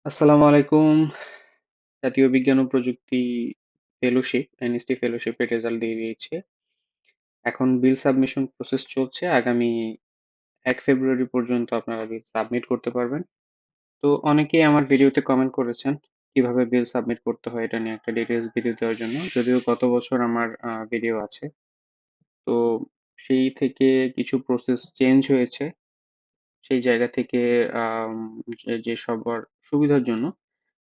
আসসালামু আলাইকুম। জাতীয় বিজ্ঞান ও প্রযুক্তি ফেলোশিপ এনএসটি ফেলোশিপের রেজাল্ট দিয়ে দিয়েছে। এখন বিল সাবমিশন প্রসেস চলছে। আগামী 1 ফেব্রুয়ারি পর্যন্ত আপনারা বিল সাবমিট করতে পারবেন। তো অনেকেই আমার ভিডিওতে কমেন্ট করেছেন কিভাবে বিল সাবমিট করতে হয় এটা নিয়ে একটা ডিটেলস ভিডিও দেওয়ার জন্য। যদিও গত বছর আমার ভিডিও আছে। তো সেই থেকে কিছু প্রসেস চেঞ্জ হয়েছে। সেই জায়গা থেকে আম যে সবার সুবিধার জন্য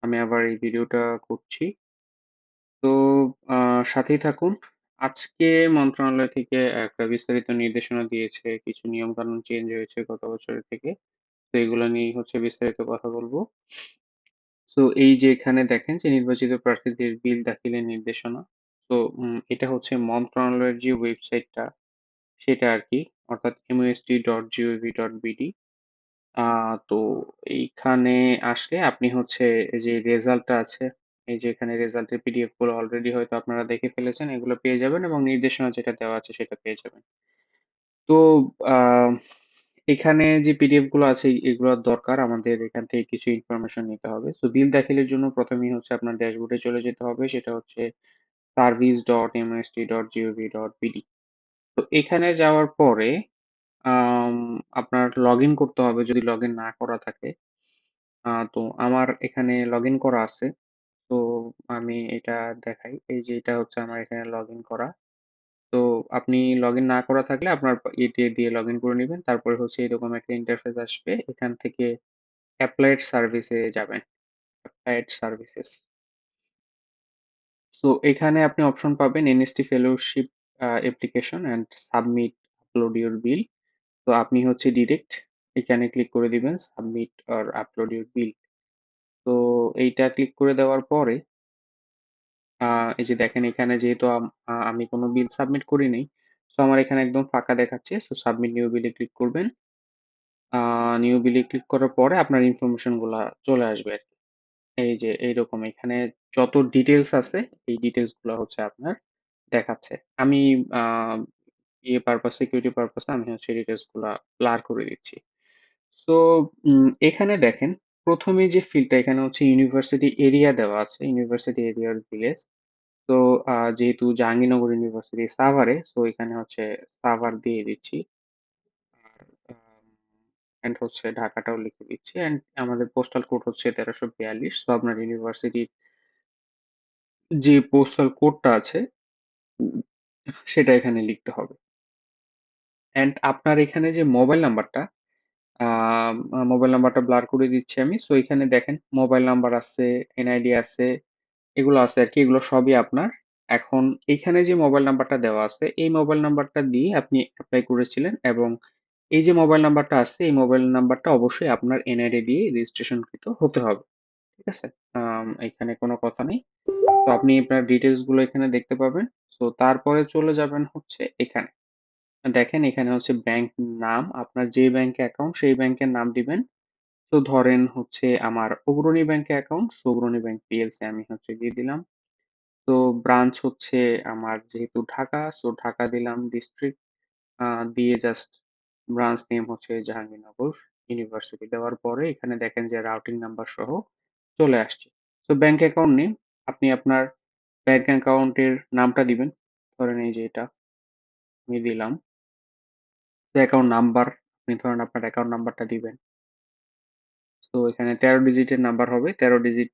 আমি আবার এই ভিডিওটা করছি। তো সাথেই থাকুন। আজকে মন্ত্রণালয় থেকে একটা বিস্তারিত নির্দেশনা দিয়েছে। কিছু নিয়মকানুন চেঞ্জ হয়েছে গত বছরের থেকে। তো এগুলো নিয়েই হচ্ছে বিস্তারিত কথা বলবো। তো এই যে এখানে দেখেন যে নির্বাচিত প্রার্থীদের বিল দাখিলের নির্দেশনা। তো এটা হচ্ছে মন্ত্রণালয়ের যে ওয়েবসাইটটা সেটা আরকি, অর্থাৎ must.gov.bd। তো এইখানে আসলে আপনি হচ্ছে যে রেজাল্টটা আছে, এই যে এখানে রেজাল্টের পিডিএফ গুলো অলরেডি হয়তো আপনারা দেখে ফেলেছেন, এগুলো পেয়ে যাবেন এবং নির্দেশনা যেটা দেওয়া আছে সেটা পেয়ে যাবেন। তো আহ, এখানে যে পিডিএফ গুলো আছে এগুলোর দরকার, আমাদের এখান থেকে কিছু ইনফরমেশন নিতে হবে। তো বিল দাখিলের জন্য প্রথমেই হচ্ছে আপনার ড্যাশবোর্ডে চলে যেতে হবে, সেটা হচ্ছে service.mst.gov.bd। তো এখানে যাওয়ার পরে আম, আপনার লগ ইন করতে হবে যদি লগ ইন না করা থাকে। তো আমার এখানে লগ ইন করা আছে। তো আমি এটা দেখাই, এই যে এটা হচ্ছে আমার এখানে লগ ইন করা। তো আপনি লগ ইন না করা থাকলে আপনার এটি দিয়ে লগ ইন করে নেবেন, তারপরে হচ্ছে এরকম একটা ইন্টারফেস আসবে, এখান থেকে অ্যাপ্লাইড সার্ভিসে যাবেন। Applied services. তো এখানে আপনি অপশন পাবেন NST fellowship application and submit upload your bill. তো আপনি হচ্ছে ডিরেক্ট এখানে ক্লিক করে দিবেন submit or upload your bill. তো এইটা ক্লিক করে দেওয়ার পরে এই যে দেখেন এখানে যেহেতু আমি কোনো বিল সাবমিট করি নাই, তো আমার এখানে একদম ফাঁকা দেখাচ্ছে। সো সাবমিট নিউ বিলে ক্লিক করবেন। নিউ বিলে ক্লিক করার পরে আপনার ইনফরমেশন গুলা চলে আসবে আর কি। এই যে এইরকম এখানে যত ডিটেলস আছে এই ডিটেলস গুলা হচ্ছে আপনার দেখাচ্ছে। আমি আহ সিকিউরিটি পারপাসে আমি হচ্ছে ডিটেলস গুলা ব্লার করে দিচ্ছি। তো এখানে দেখেন প্রথমে যে ফিল্ডটা এখানে হচ্ছে ইউনিভার্সিটি এরিয়া দেওয়া আছে, ইউনিভার্সিটি এরিয়ার ভিলেজ। তো যেহেতু জাহাঙ্গীরনগর ইউনিভার্সিটি সাভারে, সো এখানে হচ্ছে সাভার দিয়ে দিচ্ছি। আর এন্ড হচ্ছে ঢাকাটাও লিখে দিচ্ছি, এন্ড আমাদের পোস্টাল কোড হচ্ছে 1342। তো আপনার ইউনিভার্সিটির যে পোস্টাল কোডটা আছে উম, সেটা এখানে লিখতে হবে। এন্ড আপনার এখানে যে মোবাইল নাম্বারটা, মোবাইল নাম্বারটা ব্লার করে দিচ্ছি আমি। সো এখানে দেখেন মোবাইল নাম্বার আছে, এনআইডি আছে, এগুলো আছে আর কি, এগুলো সবই আপনার। এখন এইখানে যে মোবাইল নাম্বারটা দেওয়া আছে এই মোবাইল নাম্বারটা দিয়ে আপনি অ্যাপ্লাই করেছিলেন, এবং এই যে মোবাইল নাম্বারটা আছে এই মোবাইল নাম্বারটা অবশ্যই আপনার এনআইডি দিয়ে রেজিস্ট্রেশনকৃত হতে হবে। ঠিক আছে? এখানে কোনো কথা নেই। তো আপনি আপনার ডিটেলস গুলো এখানে দেখতে পাবেন। তো তারপরে চলে যাবেন হচ্ছে এখানে। দেখেন এখানে হচ্ছে ব্যাংক নাম, আপনার যে ব্যাংকে অ্যাকাউন্ট সেই ব্যাংকের নাম দিবেন। তো ধরেন হচ্ছে আমার অগ্রণী ব্যাংকে অ্যাকাউন্ট, অগ্রণী ব্যাংক পিএলসি আমি হচ্ছে দিয়ে দিলাম। তো ব্রাঞ্চ হচ্ছে আমার যেহেতু ঢাকা, সো ঢাকা দিলাম। ডিস্ট্রিক্ট দিয়ে জাস্ট ব্রাঞ্চ নেম হচ্ছে জাহাঙ্গীরনগর ইউনিভার্সিটি দেওয়ার পরে এখানে দেখেন যে রাউটিং নাম্বার সহ চলে আসছে। তো ব্যাংক অ্যাকাউন্ট নেম, আপনি আপনার ব্যাংক অ্যাকাউন্টের নামটা দিবেন। ধরেন এই যে এটা আমি দিলাম। তো অ্যাকাউন্ট নাম্বার, আপনি ধরেন আপনার অ্যাকাউন্ট নাম্বারটা দিবেন। তো এখানে 13 ডিজিটের নাম্বার হবে, 13 ডিজিট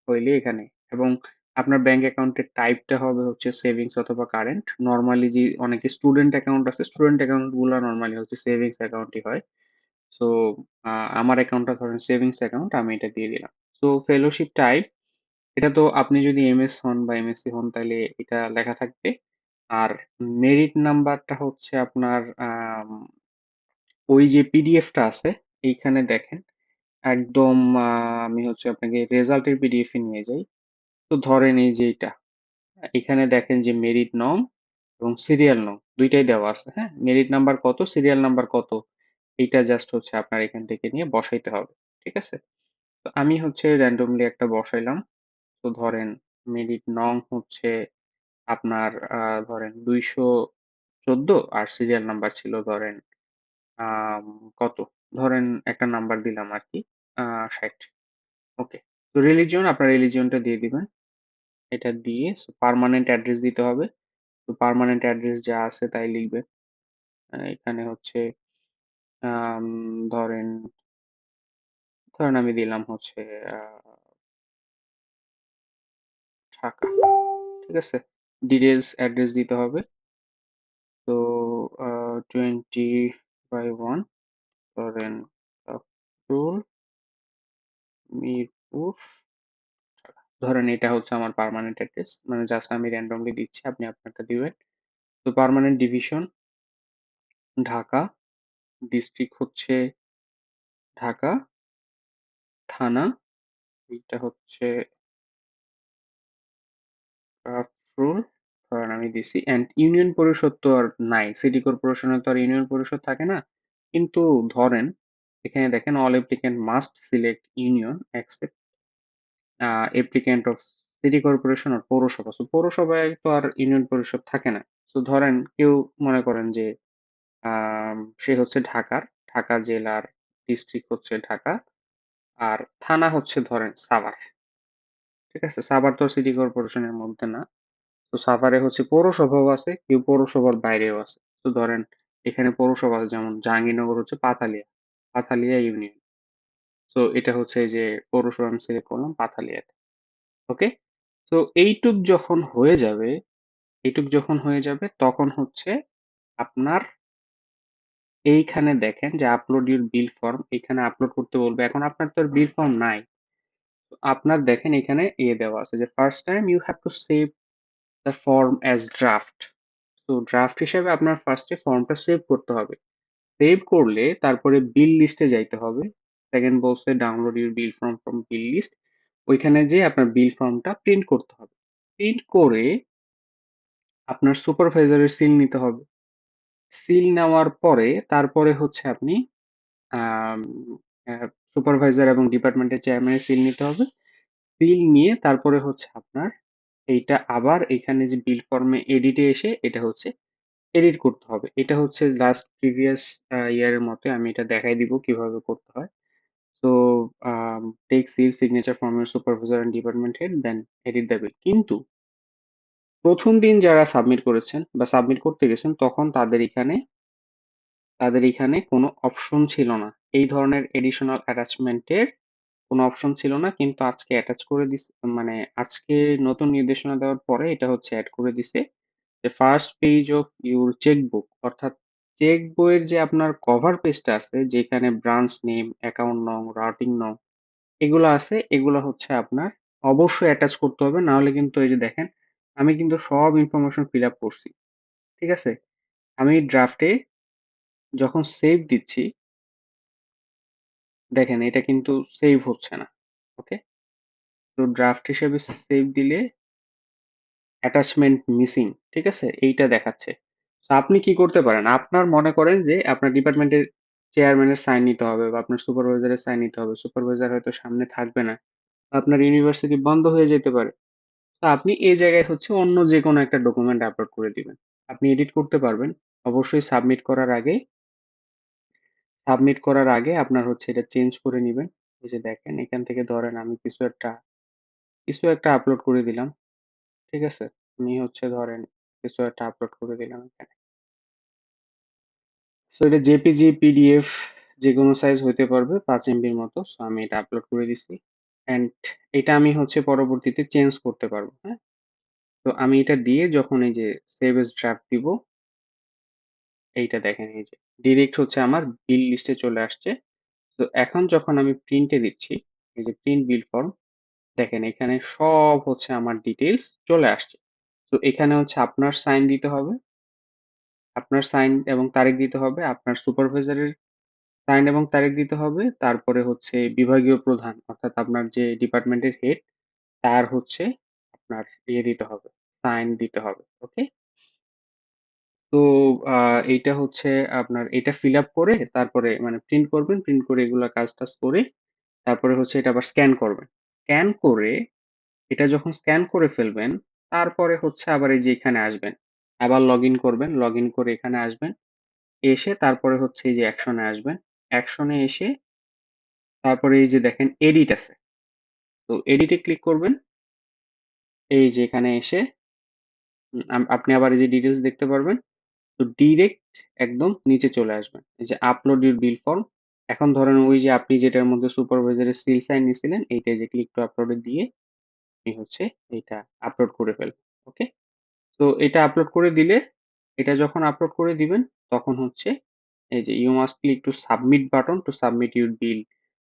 হইলে এখানে। এবং আপনার ব্যাংক অ্যাকাউন্টের টাইপটা হবে হচ্ছে সেভিংস অথবা কারেন্ট। নর্মালি যে অনেকে স্টুডেন্ট অ্যাকাউন্ট আছে, স্টুডেন্ট অ্যাকাউন্ট গুলো নর্মালি হচ্ছে সেভিংস অ্যাকাউন্টই হয়। সো আমার অ্যাকাউন্টটা ধরেন সেভিংস অ্যাকাউন্ট, আমি এটা দিয়ে দিলাম। তো ফেলোশিপ টাইপ, এটা তো আপনি যদি এমএস হন বা এমএসসি হন তাহলে এটা লেখা থাকবে। আর মেরিট নাম্বারটা হচ্ছে আপনার ওই যে পিডিএফটা আছে এইখানে দেখেন একদম। আমি হচ্ছে আপনাকে রেজাল্টের পিডিএফ এ নিয়ে যাই। তো ধরেন এই যে এটা, এখানে দেখেন যে মেরিট নং এবং সিরিয়াল নং দুইটাই দেওয়া আছে। হ্যাঁ, মেরিট নাম্বার কত, সিরিয়াল নাম্বার কত, এইটা জাস্ট হচ্ছে আপনার এখান থেকে নিয়ে বসাইতে হবে। ঠিক আছে? তো আমি হচ্ছে র্যান্ডমলি একটা বসাইলাম। তো ধরেন মেরিট নং হচ্ছে আপনার ধরেন 214, আর সিরিয়াল নাম্বার ছিল ধরেন কত, ধরেন একটা নাম্বার দিলাম আর কি, 60। ওকে। তো রিলিজিয়ন, আপনার রিলিজিয়নটা দিয়ে দিবেন। এটা দিয়ে পার্মানেন্ট অ্যাড্রেস দিতে হবে। তো পার্মানেন্ট অ্যাড্রেস যা আছে তাই লিখবেন। এখানে হচ্ছে আম, ধরেন ধরেন আমি দিলাম হচ্ছে ঢাকা। ঠিক আছে, ডিটেলস অ্যাড্রেস দিতে হবে। তো 20/1 ধরেন কাফরুল মিরপুর। ধরেন এটা হচ্ছে আমার পার্মানেন্ট অ্যাড্রেস, মানে জাস্ট আমি র্যান্ডমলি দিচ্ছি, আপনি আপনারটা দিবেন। তো পার্মানেন্ট ডিভিশন ঢাকা, ডিস্ট্রিক্ট হচ্ছে ঢাকা, থানা এটা হচ্ছে কাফরুল, ধরেন আমি দিছি। অ্যান্ড ইউনিয়ন পরিষদ তো আর নাই, সিটি কর্পোরেশনে তো আর ইউনিয়ন পরিষদ থাকে না। কিন্তু ধরেন এখানে দেখেন all applicant must select union except applicant of city corporation আর পৌরসভা। তো পৌরসভায় তো আর ইউনিয়ন পরিষদ থাকে না। তো ধরেন কেউ মনে করেন যে সে হচ্ছে ঢাকা জেলার ডিস্ট্রিক্ট হচ্ছে ঢাকা, আর থানা হচ্ছে ধরেন সাভার। ঠিক আছে, সাভার তো সিটি কর্পোরেশনের মধ্যে না। তো সাভারে হচ্ছে পৌরসভাও আছে, কেউ পৌরসভার বাইরেও আছে। তো ধরেন এখানে পৌরসভা আছে, যেমন জাহাঙ্গীরনগর হচ্ছে পাথালিয়া ইউনিয়ন। তো এটা হচ্ছে এই যে পৌরসভা আমি সিলেক্ট করলাম পাথালিয়াতে। ওকে। তো এইটুক যখন হয়ে যাবে তখন হচ্ছে আপনার এইখানে দেখেন যে আপলোড ইউর বিল ফর্ম, এখানে আপলোড করতে বলবে। এখন আপনার তো বিল ফর্ম নাই। তো আপনার দেখেন এখানে দেওয়া আছে যে first time you have to save the form as draft. তো ড্রাফট হিসেবে আপনার ফার্স্টে ফর্মটা সেভ করতে হবে। সেভ করলে তারপরে বিল লিস্টে যাইতে হবে। সেকেন্ড বলছে download your bill form from bill list. ওইখানে যে আপনার বিল ফর্মটা প্রিন্ট করতে হবে। প্রিন্ট করে আপনার সুপারভাইজারের সিল নিতে হবে। সিল নেওয়ার পরে তারপরে হচ্ছে আপনি সুপারভাইজার এবং ডিপার্টমেন্টের চেয়ারম্যানের সিল নিতে হবে। সিল নিয়ে তারপরে হচ্ছে আপনার এইটা আবার এখানে যে বিল ফর্মে এডিটে এসে এটা হচ্ছে এডিট করতে হবে। এটা হচ্ছে লাস্ট প্রিভিয়াস ইয়ারের মতো আমি এটা দেখাই দিব কিভাবে করতে হয়। তো take seal signature from your supervisor and department head then edit the bill. কিন্তু প্রথম দিন যারা সাবমিট করেছেন বা সাবমিট করতে গেছেন তখন তাদের এখানে কোনো অপশন ছিল না, এই ধরনের এডিশনাল অ্যাটাচমেন্টের কোনো অপশন ছিল না। কিন্তু আজকে অ্যাটাচ করে দিছে, মানে আজকে নতুন নির্দেশনা দেওয়ার পরে এটা হচ্ছে অ্যাড করে দিছে যে first page of your chequebook, অর্থাৎ চেক বইয়ের যে আপনার কভার পেজটা আছে যেখানে ব্রাঞ্চ নেম, অ্যাকাউন্ট নং, রাউটিং নং এগুলো আছে, এগুলো হচ্ছে আপনার অবশ্যই অ্যাটাচ করতে হবে। না হলে কিন্তু এই যে দেখেন আমি কিন্তু সব ইনফরমেশন ফিল আপ করছি। ঠিক আছে, আমি ড্রাফটে যখন সেভ দিচ্ছি দেখেন এটা কিন্তু সেভ হচ্ছে না। ওকে। তো ড্রাফট হিসেবে সেভ দিলে অ্যাটাচমেন্ট মিসিং, ঠিক আছে, এইটা দেখাচ্ছে। তো আপনি কি করতে পারেন, আপনার মনে করেন যে আপনার ডিপার্টমেন্টের চেয়ারম্যানের সাইন নিতে হবে বা আপনার সুপারভাইজারের সাইন নিতে হবে, সুপারভাইজার হয়তো সামনে থাকবে না, আপনার ইউনিভার্সিটি বন্ধ হয়ে যেতে পারে। তো আপনি এই জায়গায় হচ্ছে অন্য যে কোনো একটা ডকুমেন্ট আপলোড করে দিবেন। আপনি এডিট করতে পারবেন। অবশ্যই সাবমিট করার আগে আপনার হচ্ছে এটা চেঞ্জ করে নিবেন। এই যে দেখেন এখান থেকে ধরেন আমি কিছু একটা আপলোড করে দিলাম। ঠিক আছে, আমি হচ্ছে ধরেন কিছু একটা আপলোড করে দিলাম এখানে। তো এটা জেপিজি পিডিএফ যে কোনো সাইজ হইতে পারবে, 5 MB মতো। সো আমি এটা আপলোড করে দিছি। অ্যান্ড এটা আমি হচ্ছে পরবর্তীতে চেঞ্জ করতে পারবো। হ্যাঁ, তো আমি এটা দিয়ে যখন এই যে সেভ এস ড্রাফট দিব, এইটা দেখেন এই যে ডিরেক্ট হচ্ছে আমার বিল লিস্টে চলে আসছে। তো এখন যখন আমি প্রিন্টে দিচ্ছি, এই যে প্রিন্ট বিল ফর্ম, দেখেন এখানে সব হচ্ছে আমার ডিটেলস চলে আসছে। তো এখানে হচ্ছে আপনার সাইন এবং তারিখ দিতে হবে, আপনার সুপারভাইজারের সাইন এবং তারিখ দিতে হবে, তারপরে হচ্ছে বিভাগীয় প্রধান অর্থাৎ আপনার যে ডিপার্টমেন্টের হেড তার হচ্ছে আপনার দিতে হবে, সাইন দিতে হবে। ওকে। তো এইটা হচ্ছে আপনার এটা ফিল আপ করে তারপরে মানে প্রিন্ট করবেন, প্রিন্ট করে এগুলা কাজ টাজ করে তারপরে হচ্ছে এটা আবার স্ক্যান করবেন। স্ক্যান করে এটা যখন স্ক্যান করে ফেলবেন তারপরে হচ্ছে আবার এই যে এখানে আসবেন, আবার লগ ইন করবেন, লগ ইন করে এখানে আসবেন, এসে তারপরে হচ্ছে এই যে অ্যাকশনে আসবেন। অ্যাকশনে এসে তারপরে এই যে দেখেন এডিট আছে, তো এডিটে ক্লিক করবেন। এই যে এখানে এসে আপনি আবার এই যে ডিটেলস দেখতে পারবেন। তো ডিরেক্ট একদম নিচে চলে আসবেন, এই যে আপলোড ইউর বিল ফর্ম। এখন ধরেন ওই যে আপনি যেটার মধ্যে সুপারভাইজারের সিল সাইন নিছিলেন, এইটা যে ক্লিক টু আপলোডে দিয়ে আপনি হচ্ছে এটা আপলোড করে ফেলবেন। ওকে। তো এটা আপলোড করে দিলে, এটা যখন আপলোড করে দিবেন তখন হচ্ছে এই যে you must click to submit button to submit your bill.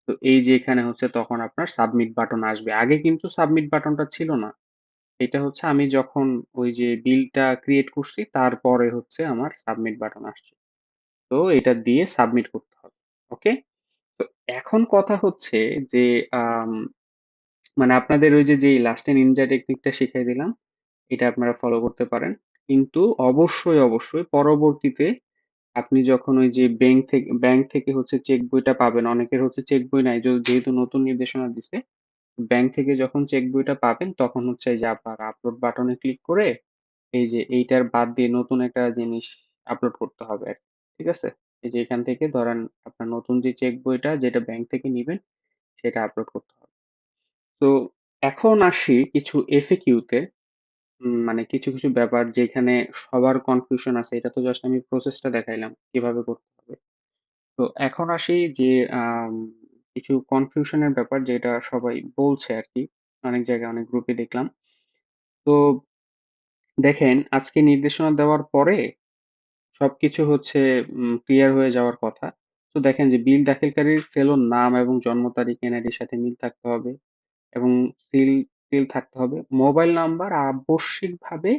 তো এই যে এখানে হচ্ছে তখন আপনার সাবমিট বাটন আসবে। আগে কিন্তু সাবমিট বাটনটা ছিল না। এটা হচ্ছে আমি যখন ওই যে বিলটা ক্রিয়েট করছি তারপরে হচ্ছে আমার সাবমিট বাটন আসছে। তো এটা দিয়ে সাবমিট করতে হবে। ওকে। তো এখন কথা হচ্ছে যে আম, মানে আপনাদের ওই যে লাস্টে নিনজা টেকনিকটা শিখিয়ে দিলাম, এটা আপনারা ফলো করতে পারেন। কিন্তু অবশ্যই অবশ্যই পরবর্তীতে আপনি যখন ওই যে ব্যাংক থেকে হচ্ছে চেক বইটা পাবেন, অনেকের হচ্ছে চেক বই নাই, যেহেতু নতুন নির্দেশনা দিছে, ব্যাংক থেকে যখন চেক বইটা পাবেন তখন হচ্ছে এই যে আবার আপলোড বাটনে ক্লিক করে এই যে এইটার বাদ দিয়ে নতুন একটা জিনিস আপলোড করতে হবে আর কি। ঠিক আছে। এই যে এখান থেকে ধরেন আপনার নতুন যে চেক বইটা যেটা ব্যাংক থেকে নিবেন সেটা আপলোড করতে হবে। তো এখন আসি কিছু এফএকিউতে, মানে কিছু কিছু ব্যাপার যেখানে সবার কনফিউশন আছে। এটা তো জাস্ট আমি প্রসেসটা দেখাইলাম কিভাবে করতে হবে। তো এখন আসি যে আম, কিছু কনফিউশনের ব্যাপার যেটা সবাই বলছে আর কি, অনেক জায়গায় অনেক গ্রুপে দেখলাম। তো দেখেন আজকে নির্দেশনা দেওয়ার পরে সবকিছু হচ্ছে ক্লিয়ার হয়ে যাওয়ার কথা। তো দেখেন যে বিল দাখিলকারীর ফেলোর নাম এবং জন্ম তারিখ এনআইডির সাথে মিল থাকতে হবে, এবং সিল সিল থাকতে হবে। মোবাইল নাম্বার আবশ্যিকভাবে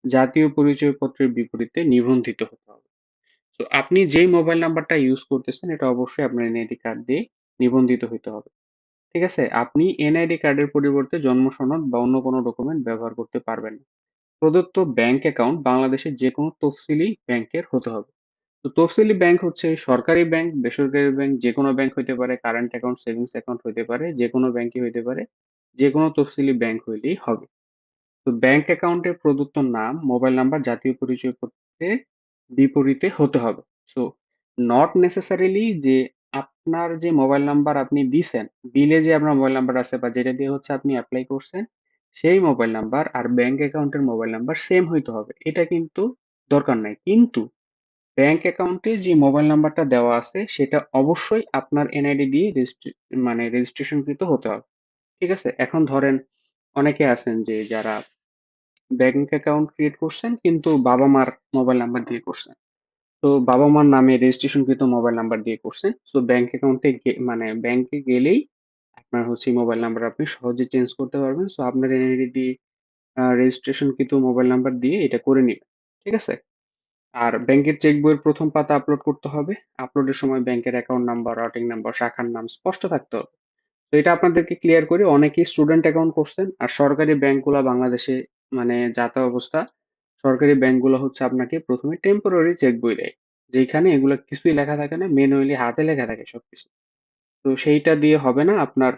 জাতীয় পরিচয়পত্রের বিপরীতে নিবন্ধিত হতে হবে। তো আপনি যেই মোবাইল নাম্বারটা ইউজ করতেছেন এটা অবশ্যই আপনার এনআইডি কার্ড দিয়ে নিবন্ধিত হতে হবে। ঠিক আছে। আপনি এনআইডি কার্ডের পরিবর্তে জন্ম সনদ বা অন্য কোনো ডকুমেন্ট ব্যবহার করতে পারবেন না। প্রদত্ত ব্যাংক অ্যাকাউন্ট বাংলাদেশের যে কোনো তফসিলি ব্যাংকের হতে হবে। তো তফসিলি ব্যাংক হচ্ছে সরকারি ব্যাংক, বেসরকারি ব্যাংক, যে কোনো ব্যাংক হইতে পারে, কারেন্ট অ্যাকাউন্ট, সেভিংস অ্যাকাউন্ট হইতে পারে, যে কোনো ব্যাংকই হইতে পারে, যে কোনো তফসিলি ব্যাংক হইলেই হবে। তো ব্যাংক অ্যাকাউন্টে প্রদত্ত নাম, মোবাইল নাম্বার জাতীয় পরিচয়পত্রের বিপরীতে হতে হবে। সো নট নেসেসারিলি যে আপনার যে মোবাইল নাম্বার আপনি দিছেন, বিলে যে আপনার মোবাইল নাম্বার আছে বা যেটা দিয়ে হচ্ছে আপনি অ্যাপ্লাই করছেন, সেই মোবাইল নাম্বার আর ব্যাংক অ্যাকাউন্টের মোবাইল নাম্বার সেম হইতে হবে, এটা কিন্তু দরকার নাই। কিন্তু ব্যাংক অ্যাকাউন্টে যে মোবাইল নাম্বারটা দেওয়া আছে সেটা অবশ্যই আপনার এনআইডি দিয়ে মানে রেজিস্ট্রেশনকৃত হতে হবে। ঠিক আছে। এখন ধরেন অনেকে আছেন যে যারা ব্যাংক অ্যাকাউন্ট ক্রিয়েট করছেন কিন্তু বাবা মার মোবাইল নাম্বার দিয়ে করছেন। তো বাবা মার নামে রেজিস্ট্রেশনকৃত মোবাইল নাম্বার দিয়ে করছেন। সো ব্যাংক অ্যাকাউন্টে মানে ব্যাংকে গেলেই আপনার হচ্ছে মোবাইল নাম্বার আপনি সহজে চেঞ্জ করতে পারবেন। সো আপনার এনআইডি দিয়ে রেজিস্ট্রেশনকৃত মোবাইল নাম্বার দিয়ে এটা করে নিবেন। ঠিক আছে। আর ব্যাংকের চেক বইয়ের প্রথম পাতা আপলোড করতে হবে। আপলোডের সময় ব্যাংকের অ্যাকাউন্ট নাম্বার, রটিং নাম্বার, শাখার নাম স্পষ্ট থাকতে হবে। তো এটা আপনাদেরকে ক্লিয়ার করি, অনেকেই স্টুডেন্ট অ্যাকাউন্ট করছেন আর সরকারি ব্যাংকগুলো বাংলাদেশে মানে যাতা অবস্থা। সরকারি ব্যাংকগুলো হচ্ছে আপনাকে প্রথমে টেম্পোরারি চেক বই দেয়, যেখানে এগুলো কিছুই লেখা থাকে না, ম্যানুয়ালি হাতে লেখা থাকে সবকিছু। তো সেইটা দিয়ে হবে না আপনার।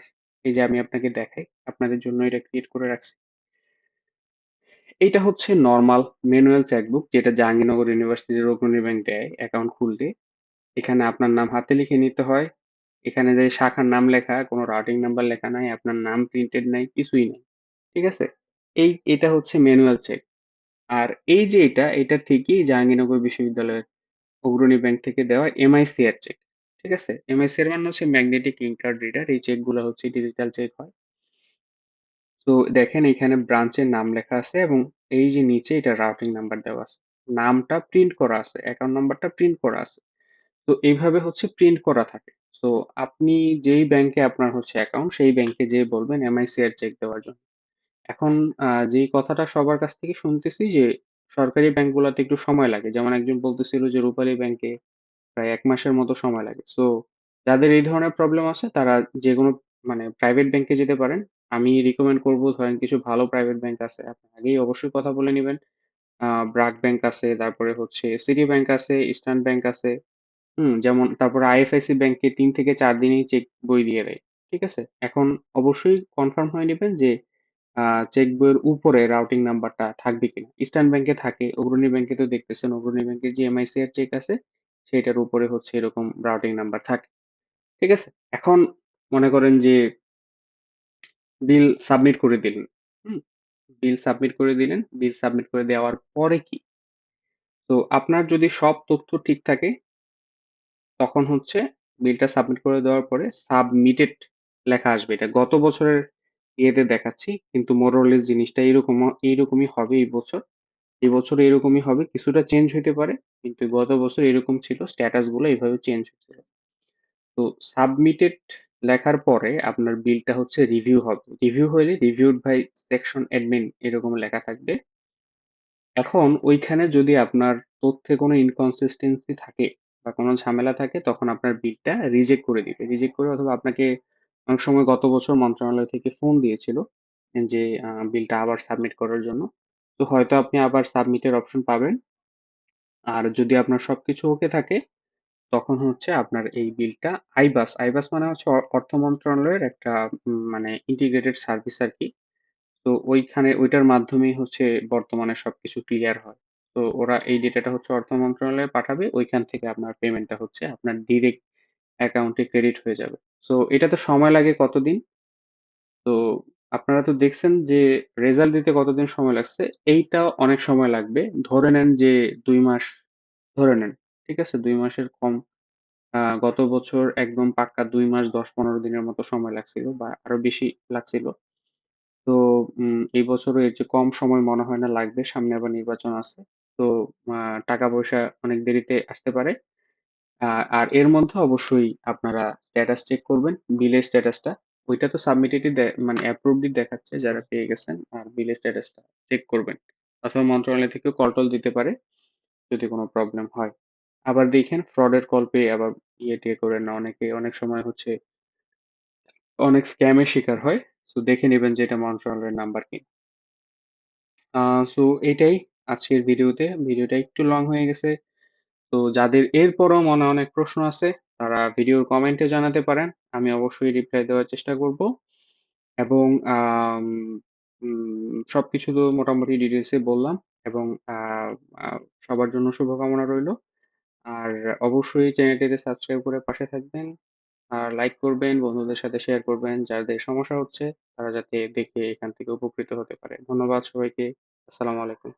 এই যে আমি আপনাকে দেখাই, আপনাদের জন্য এটা ক্রিয়েট করে রাখছি। এইটা হচ্ছে নর্মাল ম্যানুয়াল চেকবুক যেটা জাহাঙ্গীরনগর ইউনিভার্সিটির অগ্রণী ব্যাংক দেয় অ্যাকাউন্ট খুলতে। এখানে আপনার নাম হাতে লিখে নিতে হয়। এখানে যে শাখার নাম লেখা, কোনো রাউটিং নাম্বার লেখা নাই, আপনার নাম প্রিন্টেড নাই, কিছুই নাই। ঠিক আছে। এটা হচ্ছে ম্যানুয়াল চেক। আর এই যে এটা ঠিকই জাহাঙ্গীরনগর বিশ্ববিদ্যালয়ের অগ্রণী ব্যাংক থেকে দেওয়া এমআইসিআর চেক। ঠিক আছে। এমআইসিআর মানে হচ্ছে ম্যাগনেটিক ইঙ্ক কার্ড রিডার। এই চেক গুলো হচ্ছে ডিজিটাল চেক হয়। তো দেখেন এখানে ব্রাঞ্চের নাম লেখা আছে এবং এই যে নিচে এটা রাউটিং নাম্বার দেওয়া আছে, নামটা প্রিন্ট করা আছে, অ্যাকাউন্ট নাম্বারটা প্রিন্ট করা আছে। তো এইভাবে হচ্ছে প্রিন্ট করা থাকে। তো আপনি যেই ব্যাংকে আপনার হচ্ছে অ্যাকাউন্ট সেই ব্যাংকে যেয়ে বলবেন এমআইসিআর চেক দেওয়ার জন্য। এখন যেই কথাটা সবার কাছ থেকে শুনতেছি যে সরকারি ব্যাংকগুলোতে একটু সময় লাগে, যেমন একজন বলতেছিল যে রূপালী ব্যাংকে প্রায় 1 মাসের মতো সময় লাগে। সো যাদের এই ধরনের প্রবলেম আছে তারা যে কোনো মানে প্রাইভেট ব্যাংকে যেতে পারেন। আমি রিকমেন্ড করবো, ধরেন কিছু ভালো প্রাইভেট ব্যাংক আছে, আপনি আগেই অবশ্যই কথা বলে নিবেন। ব্রাক ব্যাংক আছে, তারপরে হচ্ছে সিটি ব্যাংক আছে, ইস্টার্ন ব্যাংক আছে। যেমন তারপরে আইএফআইসি ব্যাংকে 3 থেকে 4 দিনেই চেক বই দিয়ে দেয়। ঠিক আছে। এখন অবশ্যই কনফার্ম হয়ে নেবেন যে চেক বইয়ের উপরে রাউটিং নাম্বারটা থাকবে কিনা। ইস্টার্ন ব্যাংকে থাকে, অগ্রণী ব্যাংকে তো দেখতেছেন অগ্রণী ব্যাংকের যে এমআইসিআর চেক আছে সেটার উপরে হচ্ছে এরকম রাউটিং নাম্বার থাকে। ঠিক আছে। এখন মনে করেন যে বিল সাবমিট করে দিলেন। হুম? বিল সাবমিট করে দিলেন। বিল সাবমিট করে দেওয়ার পরে কি? তো আপনার যদি সব তথ্য ঠিক থাকে তখন হচ্ছে বিলটা সাবমিট করে দেওয়ার পরে সাবমিটেড লেখা আসবে। এটা গত বছরের ইয়েতে দেখাচ্ছি কিন্তু মোরলেস জিনিসটা এইরকমই হবে এই বছর। এই বছর এরকমই হবে, কিছুটা চেঞ্জ হইতে পারে কিন্তু গত বছর এরকম ছিল, স্ট্যাটাস গুলো এইভাবে চেঞ্জ হচ্ছিল। তো সাবমিটেড লেখার পরে আপনার বিলটা হচ্ছে রিভিউ হবে, রিভিউ হলে রিভিউড বাই সেকশন অ্যাডমিন এরকম লেখা থাকবে। এখন ওইখানে যদি আপনার তথ্যে কোনো ইনকনসিস্টেন্সি থাকে বা কোনো ঝামেলা থাকে তখন আপনার বিলটা রিজেক্ট করে দিবে, রিজেক্ট করে অথবা আপনাকে অনেক সময় গত বছর মন্ত্রণালয় থেকে ফোন দিয়েছিল যে বিলটা আবার সাবমিট করার জন্য। তো হয়তো আপনি আবার সাবমিটের অপশন পাবেন। আর যদি আপনার সবকিছু ওকে থাকে তখন হচ্ছে আপনার এই বিলটা আইবাস, আইবাস মানে হচ্ছে অর্থ মন্ত্রণালয়ের একটা মানে ইন্টিগ্রেটেড সার্ভিস আর কি। তো ওইখানে ওইটার মাধ্যমেই হচ্ছে বর্তমানে সবকিছু ক্লিয়ার হয়। তো ওরা এই ডেটাটা হচ্ছে অর্থ মন্ত্রণালয়ে পাঠাবে, ওইখান থেকে আপনার পেমেন্টটা হচ্ছে আপনার ডিরেক্ট অ্যাকাউন্টে ক্রেডিট হয়ে যাবে। তো এটাতে সময় লাগে কতদিন? তো আপনারা তো দেখছেন যে রেজাল্ট দিতে কতদিন সময় লাগছে, এইটা অনেক সময় লাগবে। ধরে নেন যে 2 মাস ধরে নেন, ঠিক আছে, 2 মাসের কম। গত বছর একদম পাক্কা 2 মাস 10-15 দিনের মতো সময় লাগছিল বা আরো বেশি লাগছিল। তো এই বছরও এর চেয়ে কম সময় মনে হয় না লাগবে, সামনে আবার নির্বাচন আছে। তো টাকা পয়সা অনেক দেরিতে আসতে পারে। আর এর মধ্যে অবশ্যই আপনারা স্ট্যাটাস চেক করবেন, বিলের স্ট্যাটাসটা। ওইটা তো সাবমিটেডই মানে অ্যাপ্রুভডই দেখাচ্ছে যারা পেয়ে গেছেন, আর বিলের স্ট্যাটাসটা চেক করবেন। অথবা মন্ত্রণালয় থেকেও কল টল দিতে পারে যদি কোনো প্রবলেম হয়। আবার দেখেন ফ্রডের কল পেয়ে আবার ইয়ে টিয়ে করেন না, অনেকে অনেক সময় হচ্ছে অনেক স্ক্যামের শিকার হয়। তো দেখে নেবেন যে এটা মন্ত্রণালয়ের নাম্বার কি। সো এটাই আজকের ভিডিওতে। ভিডিওটা একটু লং হয়ে গেছে। তো যাদের এরপরও মনে অনেক প্রশ্ন আছে তারা ভিডিওর কমেন্টে জানাতে পারেন, আমি অবশ্যই রিপ্লাই দেওয়ার চেষ্টা করব। এবং সবকিছু তো মোটামুটি ডিটেলসে বললাম। এবং আহ, আহ, সবার জন্য শুভকামনা রইলো। আর অবশ্যই চ্যানেলটিতে সাবস্ক্রাইব করে পাশে থাকবেন, আর লাইক করবেন, বন্ধুদের সাথে শেয়ার করবেন যাদের সমস্যা হচ্ছে তারা যাতে দেখে এখান থেকে উপকৃত হতে পারে। ধন্যবাদ সবাইকে। আসসালামু আলাইকুম।